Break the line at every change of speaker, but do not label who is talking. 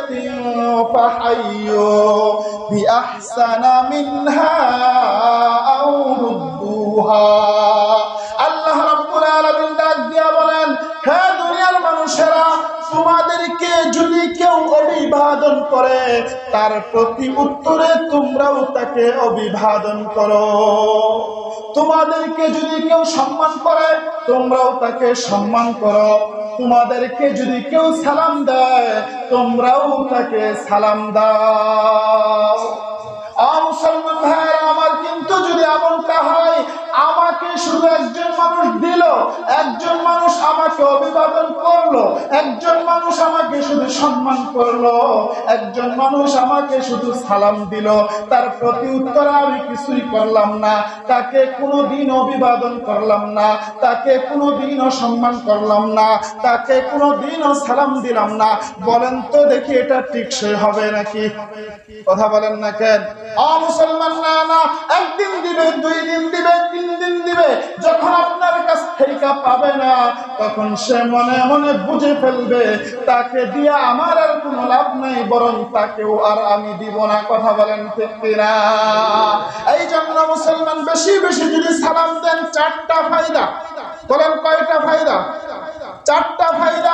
তাহিয়াতিন ফাহাইয়ু বিআহসানা মিনহা আও রুদ্দুহা। আল্লাহ রাব্বুল আলামিন ডাক দিয়া বলেন, হে দুনিয়ার মানুষেরা, তোমাদেরকে যদি কেউ অভিবাদন করে তার প্রতি উত্তরে তোমরাও তাকে অভিবাদন করো। তোমাদেরকে যদি কেউ সম্মান করে তোমরাও তাকে সম্মান করো। তোমাদেরকে যদি কেউ সালাম দেয় তোমরাও তাকে সালাম দাও। মুসলমান ভাইয়েরা আমার, কিন্তু যদি এমনটা হয় আমাকে শুধু একজন মানুষ দিল, একজন মানুষ আমাকে অভিবাদন করলো, একজন মানুষ আমাকে শুধু সম্মান করলো, একজন মানুষ আমাকে শুধু সালাম দিল, তার প্রতি উত্তরে আমি কিছুই করলাম না, তাকে কোনোদিন অভিবাদন করলাম না, তাকে কোনোদিনও সম্মান করলাম না, তাকে কোনোদিনও সালাম দিলাম না, বলেন তো দেখি এটা টেকসই হবে নাকি? কথা বলেন না কেন? মুসলমান, না না, একদিন দিবে, 2 দিন দিবে, 3 দিন দিবে, যখন আপনার কাছ থেকে পাবে না তখন সে মনে মনে বুঝে ফেলবে তাকে দিয়ে আমার আর কোনো লাভ নাই, বরং তাকেও আর আমি দিব না। কথা বলেন ঠিক কিনা? এই জন্য মুসলমান বেশি বেশি যদি সালাম দেন 4টা ফায়দা। বলেন কয়টা ফায়দা? 4টা ফায়দা।